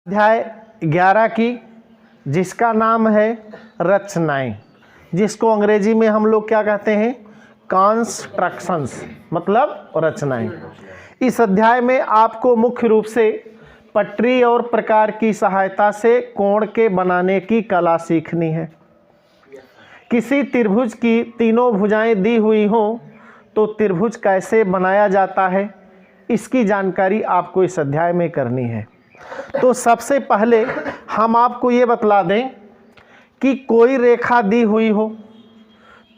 अध्याय 11 की, जिसका नाम है रचनाएं, जिसको अंग्रेजी में हम लोग क्या कहते हैं, कंस्ट्रक्शंस, मतलब रचनाएं। इस अध्याय में आपको मुख्य रूप से पटरी और प्रकार की सहायता से कोण के बनाने की कला सीखनी है। किसी त्रिभुज की तीनों भुजाएं दी हुई हों तो त्रिभुज कैसे बनाया जाता है, इसकी जानकारी आपको इस अध्याय में करनी है। तो सबसे पहले हम आपको ये बतला दें कि कोई रेखा दी हुई हो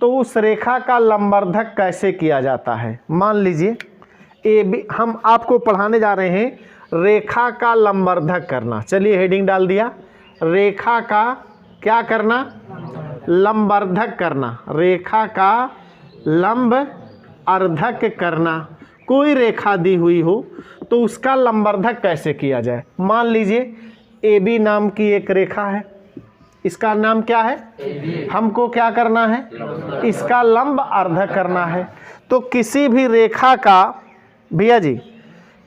तो उस रेखा का लंबवर्धक कैसे किया जाता है। मान लीजिए ए बी, हम आपको पढ़ाने जा रहे हैं रेखा का लंबवर्धक करना। चलिए हेडिंग डाल दिया, रेखा का क्या करना, लंबवर्धक करना। रेखा का लंब अर्धक करना। कोई रेखा दी हुई हो तो उसका लंबवर्धक कैसे किया जाए। मान लीजिए ए बी नाम की एक रेखा है, इसका नाम क्या है, हमको क्या करना है, इसका लंब अर्धक करना है। तो किसी भी रेखा का, भैया जी,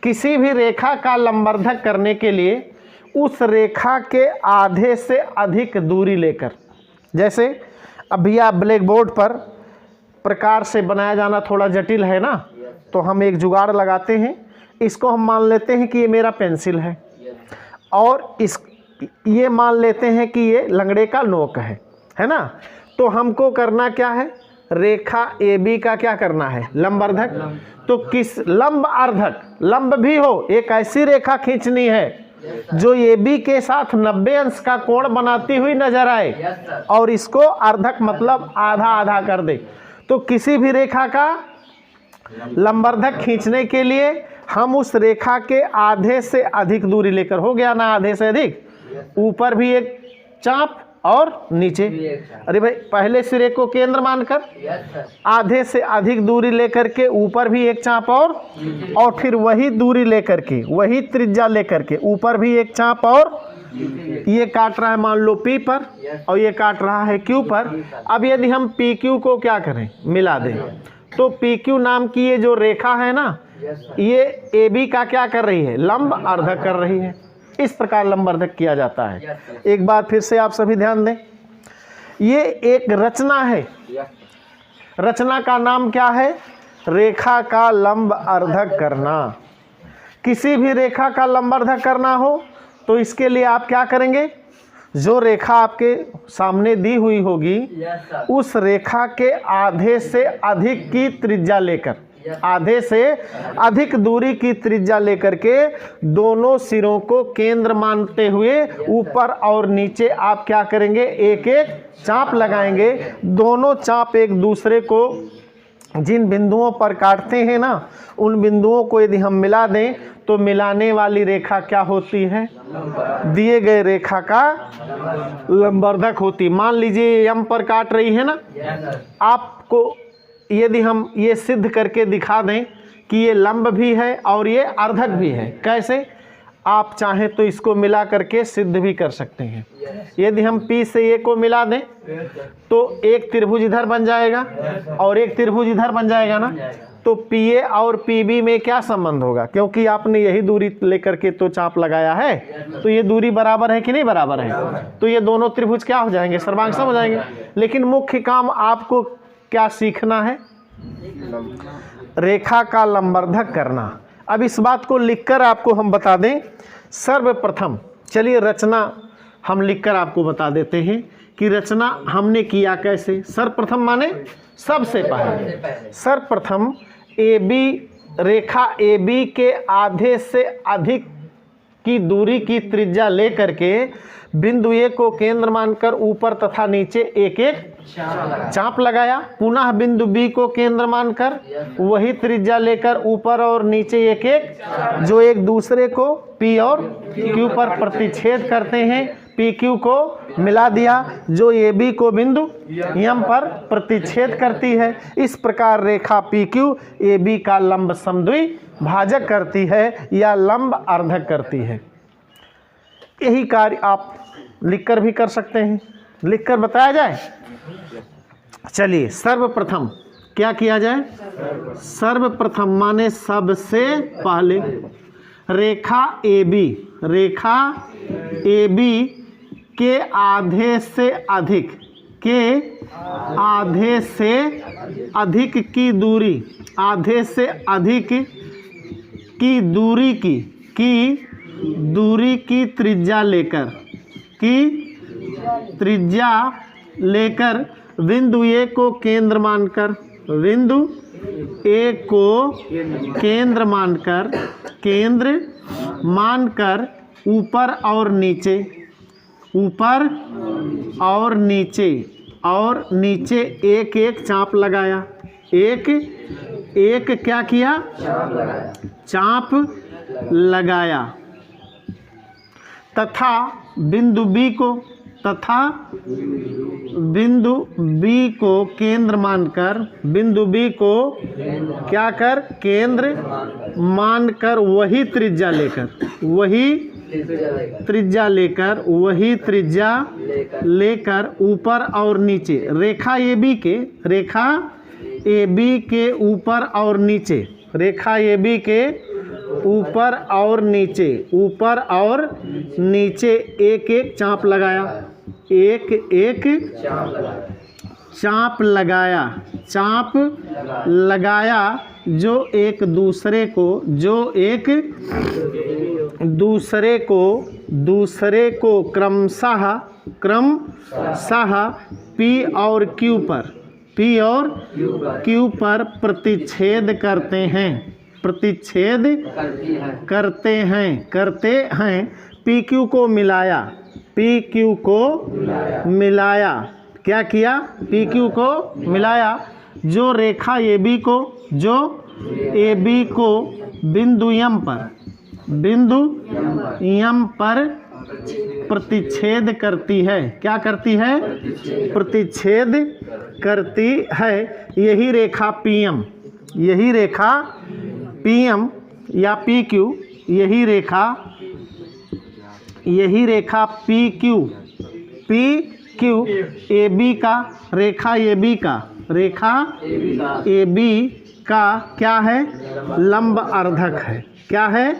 किसी भी रेखा का लंबवर्धक करने के लिए उस रेखा के आधे से अधिक दूरी लेकर, जैसे अब भैया ब्लैक बोर्ड पर प्रकार से बनाया जाना थोड़ा जटिल है ना, तो हम एक जुगाड़ लगाते हैं। इसको हम मान लेते हैं कि ये मेरा पेंसिल है और ये मान लेते हैं कि ये लंगड़े का नोक है ना। तो हमको करना क्या है, रेखा ए बी का क्या करना है, लंबवर्धक। तो किस लंब अर्धक, लंब भी हो, एक ऐसी रेखा खींचनी है जो ए बी के साथ 90 अंश का कोण बनाती हुई नजर आए और इसको अर्धक मतलब आधा आधा कर दे। तो किसी भी रेखा का लंबवर्धक खींचने के लिए हम उस रेखा के आधे से अधिक दूरी लेकर, हो गया ना आधे से अधिक, ऊपर भी एक चाप और नीचे, अरे भाई पहले सिरे को केंद्र मानकर आधे से अधिक दूरी लेकर के ऊपर भी एक चाप और फिर वही दूरी लेकर के, वही त्रिज्या लेकर के ऊपर भी एक चाप, और ये काट रहा है मान लो P पर और ये काट रहा है Q पर। अब यदि हम PQ को क्या करें, मिला दें, तो PQ नाम की ये जो रेखा है ना, ये AB का क्या कर रही है, लंब अर्धक कर रही है। इस प्रकार लंबवर्धक किया जाता है। एक बार फिर से आप सभी ध्यान दें, ये एक रचना है। रचना का नाम क्या है, रेखा का लंब अर्धक करना। किसी भी रेखा का लंबवर्धक करना हो तो इसके लिए आप क्या करेंगे, जो रेखा आपके सामने दी हुई होगी उस रेखा के आधे से अधिक की त्रिज्या लेकर, आधे से अधिक दूरी की त्रिज्या लेकर के दोनों सिरों को केंद्र मानते हुए ऊपर और नीचे आप क्या करेंगे, एक एक चाप लगाएंगे। दोनों चाप एक दूसरे को जिन बिंदुओं पर काटते हैं ना, उन बिंदुओं को यदि हम मिला दें तो मिलाने वाली रेखा क्या होती है, दिए गए रेखा का लंबवर्धक होती। मान लीजिए M पर काट रही है ना, आपको यदि हम ये सिद्ध करके दिखा दें कि ये लंब भी है और ये अर्धक भी है, कैसे, आप चाहें तो इसको मिला करके सिद्ध भी कर सकते हैं। यदि हम P से A को मिला दें तो एक त्रिभुज इधर बन जाएगा और एक त्रिभुज इधर बन जाएगा ना। तो PA और PB में क्या संबंध होगा, क्योंकि आपने यही दूरी लेकर के तो चाप लगाया है, तो ये दूरी बराबर है कि नहीं बराबर है, तो ये दोनों त्रिभुज क्या हो जाएंगे, सर्वांग सम हो जाएंगे। लेकिन मुख्य काम आपको क्या सीखना है, रेखा का लंबवर्धक करना। अब इस बात को लिखकर आपको हम बता दें। सर्वप्रथम चलिए रचना हम लिखकर आपको बता देते हैं कि रचना हमने किया कैसे। सर्वप्रथम माने सबसे पहले, सर्वप्रथम AB, रेखा AB के आधे से अधिक की दूरी की त्रिज्या लेकर के बिंदु A को केंद्र मानकर ऊपर तथा नीचे एक एक चाप लगाया। पुनः बिंदु B को केंद्र मानकर वही त्रिज्या लेकर ऊपर और नीचे एक एक, जो एक दूसरे को P और Q पर प्रतिच्छेद करते हैं, PQ को मिला दिया, जो AB को बिंदु M पर प्रतिच्छेद करती है। इस प्रकार रेखा PQ AB का लंब समद्वि भाजक करती है या लंब अर्धक करती है। यही कार्य आप लिखकर भी कर सकते हैं, लिखकर बताया जाए। चलिए सर्वप्रथम क्या किया जाए, सर्वप्रथम माने सबसे पहले, रेखा AB, रेखा AB के आधे से अधिक, के आधे से अधिक की दूरी, आधे से अधिक की दूरी की त्रिज्या लेकर बिंदु A को केंद्र मानकर, बिंदु A को केंद्र मानकर ऊपर और नीचे एक एक चाप लगाया, एक क्या किया, चाप लगाया, तथा बिंदु B को केंद्र मानकर, बिंदु B को क्या कर, केंद्र मानकर वही त्रिज्या लेकर ऊपर और नीचे, रेखा AB के ऊपर और नीचे एक एक चाप लगाया, जो एक दूसरे को क्रमशः P और Q पर प्रतिच्छेद करते हैं। PQ को मिलाया, क्या किया, PQ को मिलाया, जो रेखा AB को बिंदु M पर प्रतिच्छेद करती है, क्या करती है, प्रतिच्छेद करती है। यही रेखा PM या PQ, यही रेखा PQ AB का, रेखा AB का क्या है, लंब अर्धक है, क्या है,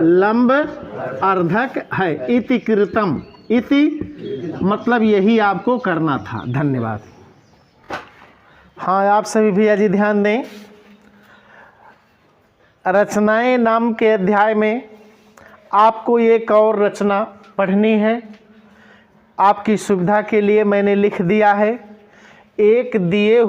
लंब अर्धक है। इति कृतम, इति मतलब यही आपको करना था। धन्यवाद। हाँ, आप सभी भैया जी ध्यान दें, रचनाएं नाम के अध्याय में आपको एक और रचना पढ़नी है। आपकी सुविधा के लिए मैंने लिख दिया है, एक दिए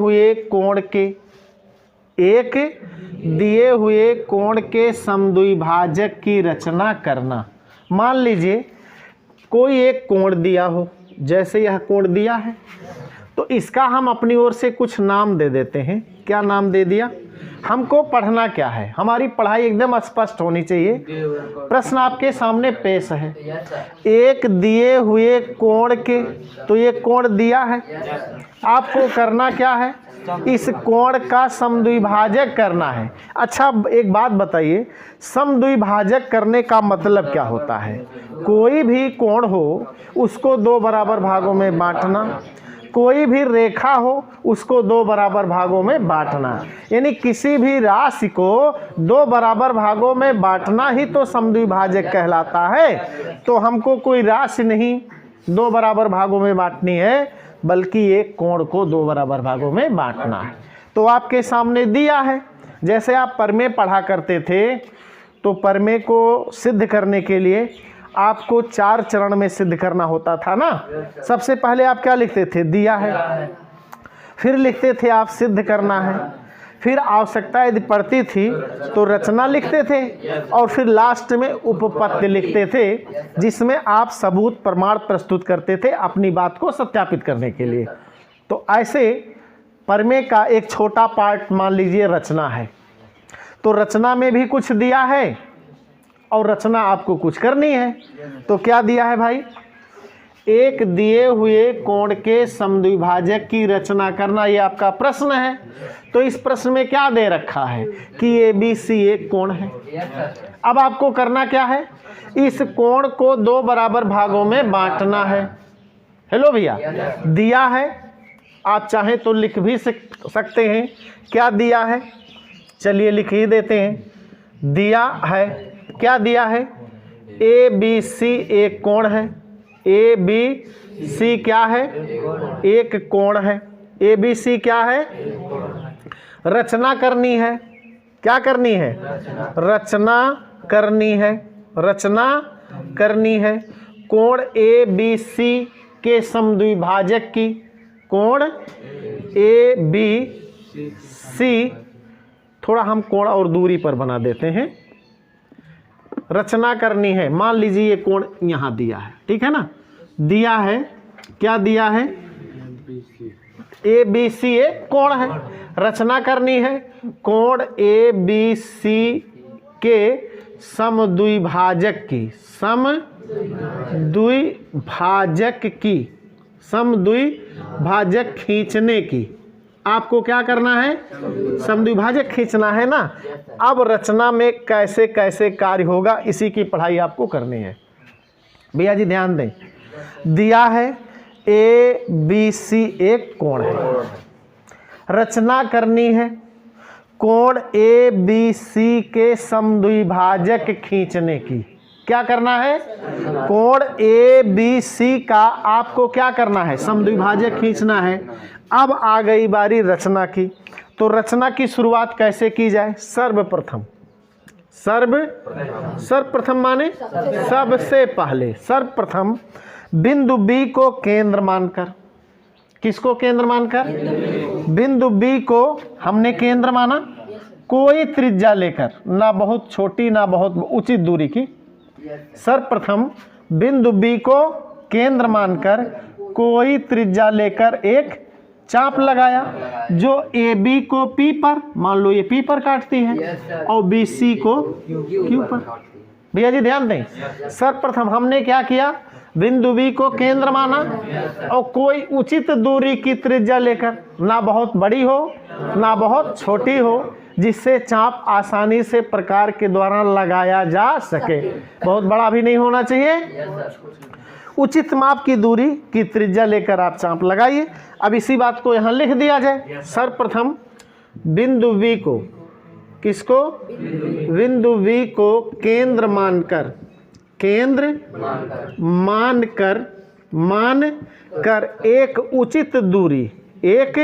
हुए कोण के समद्विभाजक की रचना करना। मान लीजिए कोई एक कोण दिया हो, जैसे यह कोण दिया है, तो इसका हम अपनी ओर से कुछ नाम दे देते हैं। क्या नाम दे दिया, हमको पढ़ना क्या है, हमारी पढ़ाई एकदम स्पष्ट होनी चाहिए। प्रश्न आपके सामने पेश है, एक दिए हुए कोण के, तो ये कोण दिया है, आपको करना क्या है, इस कोण का समद्विभाजक करना है। अच्छा, एक बात बताइए, समद्विभाजक करने का मतलब क्या होता है? कोई भी कोण हो उसको दो बराबर भागों में बांटना, कोई भी रेखा हो उसको दो बराबर भागों में बांटना, यानी किसी भी राशि को दो बराबर भागों में बांटना ही तो समद्विभाजक कहलाता है। तो हमको कोई राशि नहीं दो बराबर भागों में बांटनी है, बल्कि एक कोण को दो बराबर भागों में बांटना है। तो आपके सामने दिया है, जैसे आप परमेय पढ़ा करते थे, तो परमेय को सिद्ध करने के लिए आपको 4 चरण में सिद्ध करना होता था ना। सबसे पहले आप क्या लिखते थे, दिया है, फिर लिखते थे आप सिद्ध करना है, फिर आवश्यकता यदि पड़ती थी तो रचना लिखते थे, और फिर लास्ट में उपपत्ति लिखते थे, जिसमें आप सबूत प्रमाण प्रस्तुत करते थे अपनी बात को सत्यापित करने के लिए। तो ऐसे परमेय का एक छोटा पार्ट मान लीजिए रचना है। तो रचना में भी कुछ दिया है और रचना आपको कुछ करनी है। तो क्या दिया है भाई, एक दिए हुए कोण के समद्विभाजक की रचना करना, ये आपका प्रश्न है। तो इस प्रश्न में क्या दे रखा है कि ABC एक कोण है। अब आपको करना क्या है, इस कोण को दो बराबर भागों में बांटना है। हेलो भैया, दिया है, आप चाहें तो लिख भी सकते हैं। क्या दिया है, चलिए लिख ही देते हैं। दिया है क्या दिया है? ए बी सी एक कोण है। ए बी सी क्या है? एक कोण है। ए बी सी क्या है? रचना करनी है। क्या करनी है? रचना करनी है। रचना करनी है कोण ए बी सी के समद्विभाजक की। कोण ए बी सी, थोड़ा हम कोण और दूरी पर बना देते हैं। रचना करनी है, मान लीजिए ये कोण यहाँ दिया है, ठीक है ना, दिया है, क्या दिया है? ए बी सी एक कोण है। रचना करनी है कोण ए बी सी के समद्विभाजक की। समद्विभाजक की, समद्विभाजक खींचने की। आपको क्या करना है? समद्विभाजक खींचना है ना। अब रचना में कैसे कैसे कार्य होगा, इसी की पढ़ाई आपको करनी है। भैया जी ध्यान दें, दिया है ए बी सी एक कोण है। रचना करनी है कोण ए बी सी के समद्विभाजक खींचने की। क्या करना है? कोण ए बी सी का आपको क्या करना है? समद्विभाजक खींचना है। अब आ गई बारी रचना की। तो रचना की शुरुआत कैसे की जाए? सर्वप्रथम, सर्वप्रथम माने सबसे पहले, सर्वप्रथम बिंदु बी को केंद्र मानकर। किसको केंद्र मानकर? बिंदु बी को हमने केंद्र माना, कोई त्रिज्या लेकर, ना बहुत छोटी ना बहुत उचित दूरी की। सर्वप्रथम बिंदु बी को केंद्र मानकर कोई त्रिज्या लेकर एक चाप लगाया, जो ए बी को पी पर, मान लो ये पी पर काटती है, और बी सी को क्यू पर। भैया जी ध्यान दें, सर्वप्रथम हमने क्या किया? बिंदु बी को केंद्र माना और कोई उचित दूरी की त्रिज्या लेकर, ना बहुत बड़ी हो ना बहुत छोटी हो, जिससे चाप आसानी से प्रकार के द्वारा लगाया जा सके। बहुत बड़ा भी नहीं होना चाहिए, उचित माप की दूरी की त्रिज्या लेकर आप चाप लगाइए। अब इसी बात को यहाँ लिख दिया जाए। सर्वप्रथम बिंदु बी को, किसको? बिंदु बी को केंद्र मानकर, केंद्र मानकर एक उचित दूरी, एक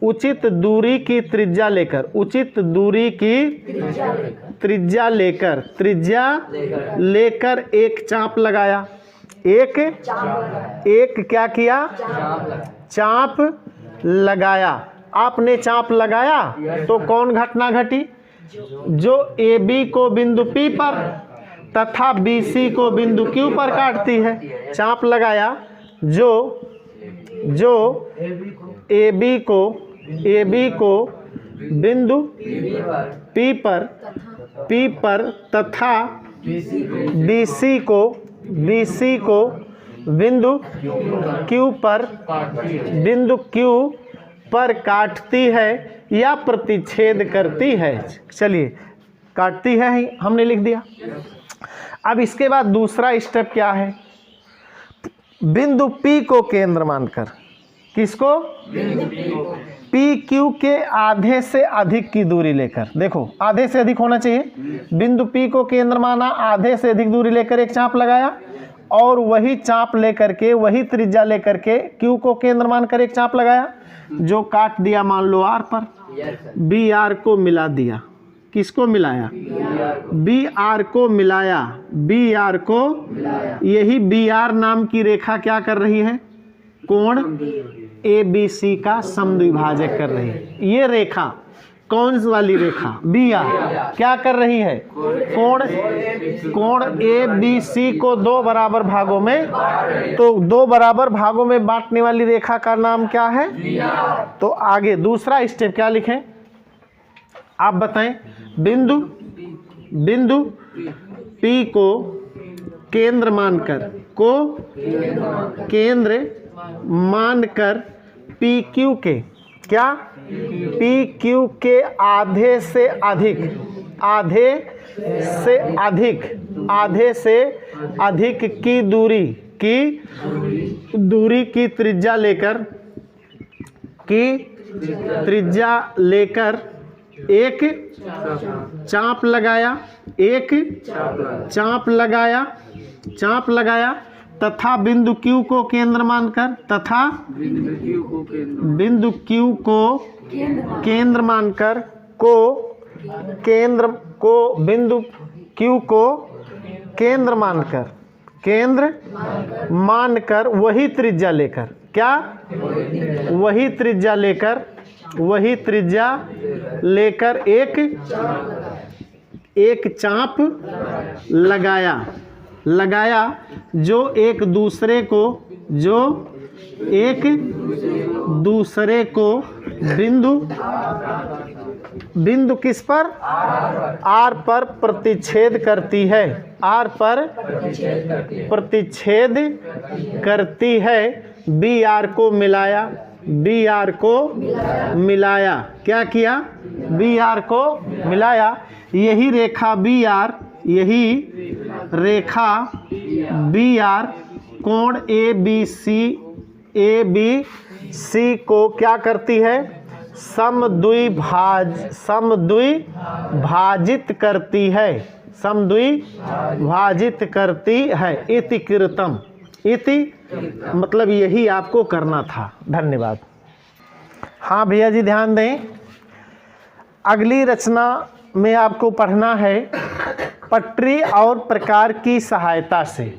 उचित दूरी की त्रिज्या लेकर, उचित दूरी की त्रिज्या लेकर एक चाप लगाया। एक क्या किया? चाप लगाया। आपने चाप लगाया तो कौन घटना घटी? जो ए बी को बिंदु पी पर तथा बी सी को बिंदु क्यू पर काटती है। चाप लगाया जो ए बी को बिंदु पी पर तथा बी सी को बिंदु क्यू पर काटती है या प्रतिच्छेद करती है। चलिए, काटती है ही हमने लिख दिया। अब इसके बाद दूसरा स्टेप क्या है? बिंदु P को केंद्र मानकर, किसको? पी क्यू के आधे से अधिक की दूरी लेकर, देखो आधे से अधिक होना चाहिए। बिंदु P को केंद्र माना, आधे से अधिक दूरी लेकर एक चाप लगाया, और वही चाप लेकर के, वही त्रिज्या लेकर के Q को केंद्र मानकर एक चाप लगाया, जो काट दिया मान लो R पर। बी आर को मिला दिया। किसको मिलाया? बी आर को मिलाया। बी आर को, यही बी आर नाम की रेखा क्या कर रही है? कोण ए बी सी का समद्विभाजक कर रही है। ये रेखा कौन सी वाली रेखा? बी आर क्या कर रही है? कोण ए बी सी को दो बराबर भागों में, तो दो बराबर भागों में बांटने वाली रेखा का नाम क्या है? तो आगे दूसरा स्टेप क्या लिखें आप बताएं? बिंदु P को केंद्र मानकर पी क्यू के, क्या? पी क्यू के आधे से अधिक की दूरी की त्रिज्या लेकर एक चाप लगाया, एक चाप लगाया, चाप लगाया, तथा बिंदु Q को केंद्र मानकर, तथा बिंदु Q को केंद्र मानकर, बिंदु Q को केंद्र मानकर वही त्रिज्या लेकर, क्या वही त्रिज्या लेकर एक चाप लगाया जो एक दूसरे को बिंदु किस पर, R पर प्रतिच्छेद करती है, R पर प्रतिच्छेद करती है। BR को मिलाया, क्या किया, BR को मिलाया। यही रेखा BR कोण ABC को क्या करती है, समद्विभाजित करती है। इति कृतम, इति मतलब यही आपको करना था। धन्यवाद। हाँ भैया जी ध्यान दें, अगली रचना में आपको पढ़ना है पटरी और प्रकार की सहायता से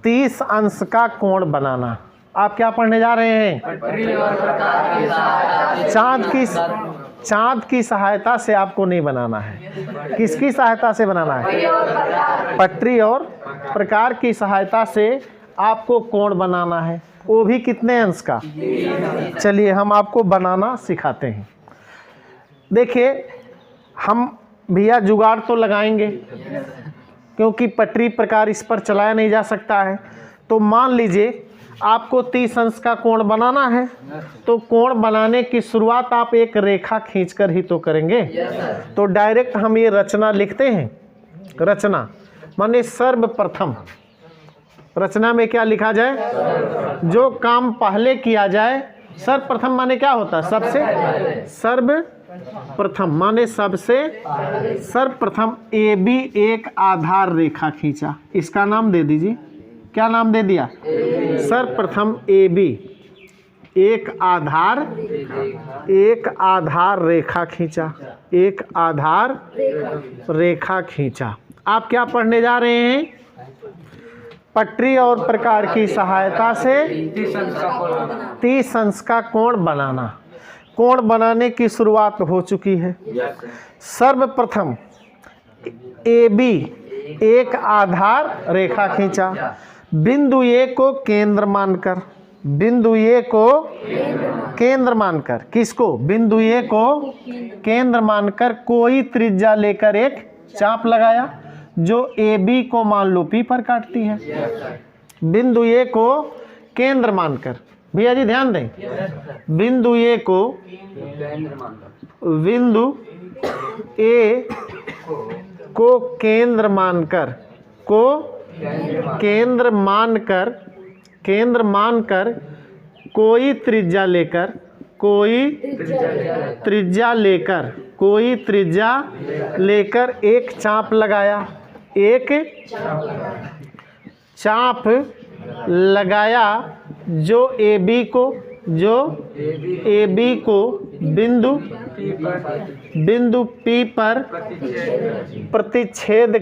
30 अंश का कोण बनाना। आप क्या पढ़ने जा रहे हैं, चांद की सहायता से आपको नहीं बनाना है। किसकी सहायता से बनाना है, पटरी और प्रकार की सहायता से आपको कोण बनाना है, वो भी कितने अंश का। चलिए हम आपको बनाना सिखाते हैं। देखिए हम भैया जुगाड़ तो लगाएंगे क्योंकि पटरी प्रकार इस पर चलाया नहीं जा सकता है। तो मान लीजिए आपको 30 अंश का कोण बनाना है, तो कोण बनाने की शुरुआत आप एक रेखा खींचकर ही तो करेंगे। तो डायरेक्ट हम ये रचना लिखते हैं। रचना माने सर्वप्रथम, रचना में क्या लिखा जाए, जो काम पहले किया जाए। सर्वप्रथम माने क्या होता है, सबसे, सर्वप्रथम माने सबसे सर्वप्रथम AB एक आधार रेखा खींचा। इसका नाम दे दीजिए, क्या नाम दे दिया, सर्वप्रथम AB एक आधार रेखा खींचा, एक आधार रेखा खींचा। आप क्या पढ़ने जा रहे हैं, पटरी और प्रकार की सहायता से 30 अंश का कोण बनाना। कोण बनाने की शुरुआत हो चुकी है। सर्वप्रथम AB एक आधार रेखा खींचा, बिंदु A को केंद्र मानकर, बिंदु A को केंद्र मानकर, किसको, बिंदु A को केंद्र मानकर कोई त्रिज्या लेकर एक चाप लगाया जो AB को मान लो P पर काटती है। बिंदु A को केंद्र मानकर, भैया जी ध्यान दें, बिंदु A को, बिंदु A को केंद्र मानकर, केंद्र मानकर कोई त्रिज्या लेकर एक चाप लगाया, एक चाप लगाया जो AB को बिंदु P पर प्रतिच्छेद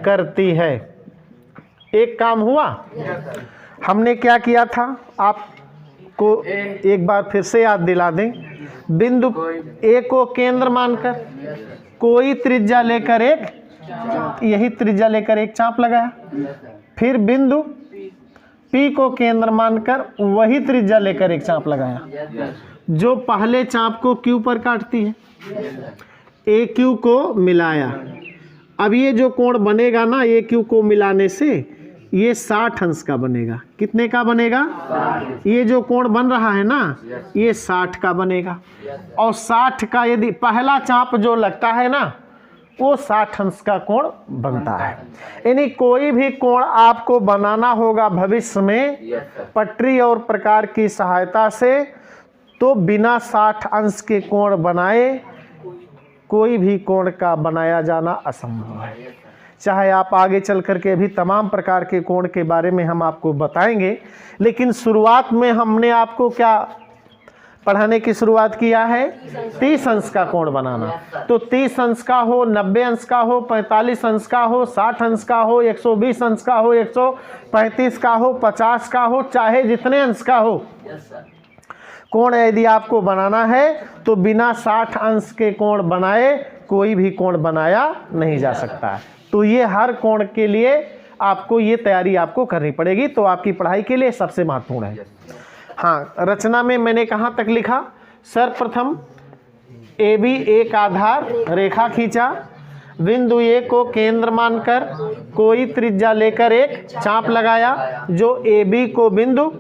करती है। एक काम हुआ। हमने क्या किया था आपको एक बार फिर से याद दिला दें। बिंदु A को केंद्र मानकर कोई त्रिज्या लेकर एक चाप लगाया। फिर बिंदु P को केंद्र मानकर वही त्रिज्या लेकर एक चाप लगाया जो पहले चाप को Q पर काटती है। AQ को मिलाया। अब ये जो कोण बनेगा ना, AQ को मिलाने से ये 60 अंश का बनेगा। कितने का बनेगा? ये जो कोण बन रहा है ना, ये 60 का बनेगा। और 60 का यदि पहला चाप जो लगता है ना, वो 60 अंश का कोण बनता है। यानी कोई भी कोण आपको बनाना होगा भविष्य में पटरी और प्रकार की सहायता से, तो बिना 60 अंश के कोण बनाए कोई भी कोण का बनाया जाना असंभव है। चाहे आप आगे चल करके भी तमाम प्रकार के कोण के बारे में हम आपको बताएंगे, लेकिन शुरुआत में हमने आपको क्या पढ़ाने की शुरुआत किया है? 30 अंश का कोण बनाना। तो 30 अंश का हो, 90 अंश का हो, 45 अंश का हो, 60 अंश का हो, 120 अंश का हो, 135 का हो, 50 का हो, चाहे जितने अंश का हो, कोण यदि आपको बनाना है तो बिना 60 अंश के कोण बनाए कोई भी कोण बनाया नहीं जा सकता है। तो ये हर कोण के लिए आपको ये तैयारी आपको करनी पड़ेगी, तो आपकी पढ़ाई के लिए सबसे महत्वपूर्ण है। हाँ, रचना में मैंने कहाँ तक लिखा? सर्वप्रथम AB एक आधार रेखा खींचा, बिंदु ए को केंद्र मानकर कोई त्रिज्या लेकर एक चाप लगाया जो AB को बिंदु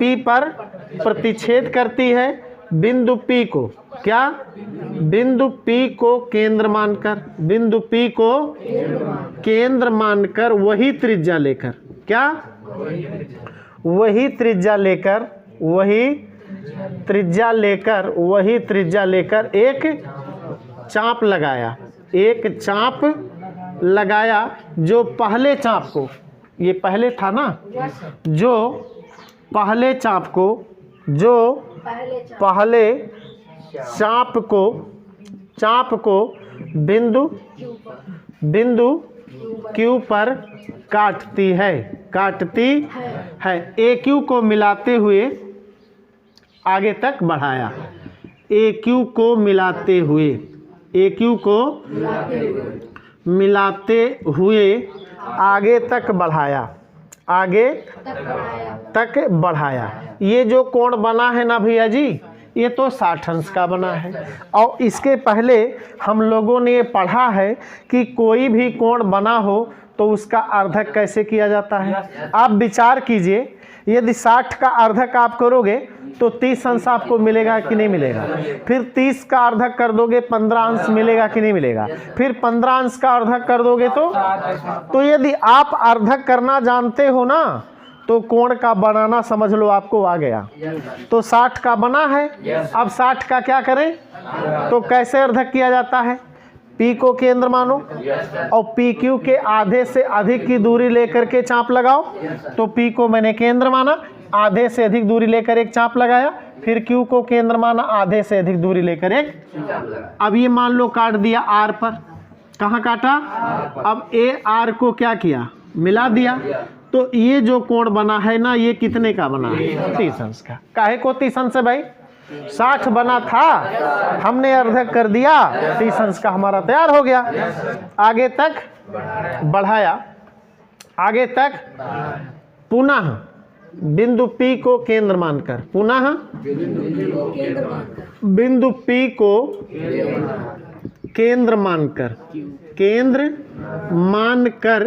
P पर प्रतिच्छेद करती है। बिंदु P को क्या? बिंदु P को केंद्र मानकर, बिंदु P को केंद्र मानकर वही त्रिज्या लेकर, क्या? वही त्रिज्या लेकर, वही त्रिज्या लेकर एक चाप लगाया, एक चाप लगाया जो पहले चाप को, ये पहले था ना, जो पहले चाप को, जो पहले चाप को बिंदु Q पर काटती है AQ को मिलाते हुए आगे तक बढ़ाया, AQ को मिलाते हुए आगे तक बढ़ाया, ये जो कोण बना है ना भैया जी, ये तो 60 अंश का बना है। और इसके पहले हम लोगों ने ये पढ़ा है कि कोई भी कोण बना हो तो उसका अर्धक कैसे किया जाता है। आप विचार कीजिए, यदि 60 का अर्धक आप करोगे तो 30 अंश आपको मिलेगा कि नहीं मिलेगा? फिर 30 का अर्धक कर दोगे 15 अंश मिलेगा कि नहीं मिलेगा? फिर 15 अंश का अर्धक कर दोगे तो यदि आप अर्धक करना जानते हो ना, तो कोण का बनाना समझ लो आपको आ गया। तो 60 का बना है, अब 60 का क्या करें? तो कैसे अर्धक किया जाता है? P को केंद्र मानो और PQ के आधे से अधिक की दूरी लेकर के चाप लगाओ। तो P को मैंने केंद्र माना, आधे से अधिक दूरी लेकर एक चाप लगाया, फिर Q को केंद्र माना, आधे से अधिक दूरी लेकर एक। अब ये मान लो काट दिया R पर, कहाँ काटा? अब AR को क्या किया? मिला दिया। तो ये जो कोण बना है ना, ये कितने का बना है? 30 अंश का। काहे को 30 अंश है भाई? 60 बना था, हमने अर्धक कर दिया, 30 अंश का हमारा तैयार हो गया। आगे तक बढ़ाया, आगे तक पुनः बिंदु P को केंद्र मानकर, पुनः बिंदु P को केंद्र मानकर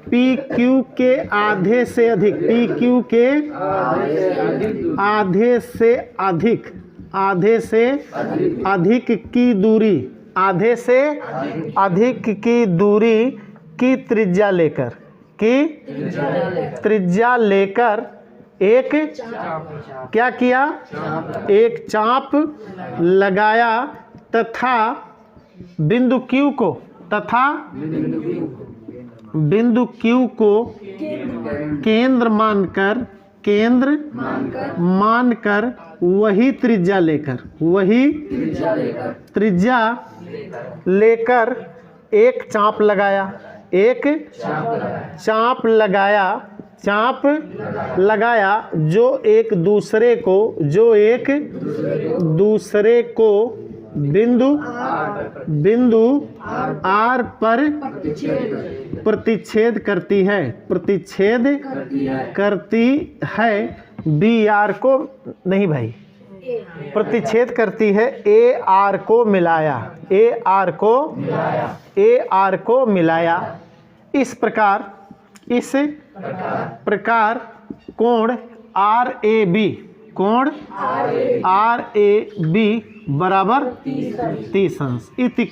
PQ के आधे से अधिक, PQ के आधे से अधिक की दूरी, आधे से अधिक की दूरी की त्रिज्या लेकर एक क्या किया? एक चाप लगाया तथा बिंदु Q को केंद्र मानकर वही त्रिज्या लेकर एक चाप लगाया जो एक दूसरे को बिंदु R पर प्रतिच्छेद करती है BR को नहीं भाई, प्रतिच्छेद करती है AR को मिलाया। इस प्रकार कोण RAB बराबर 30 अंश। इति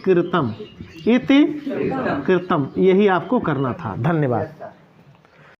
कृतम, यही आपको करना था। धन्यवाद।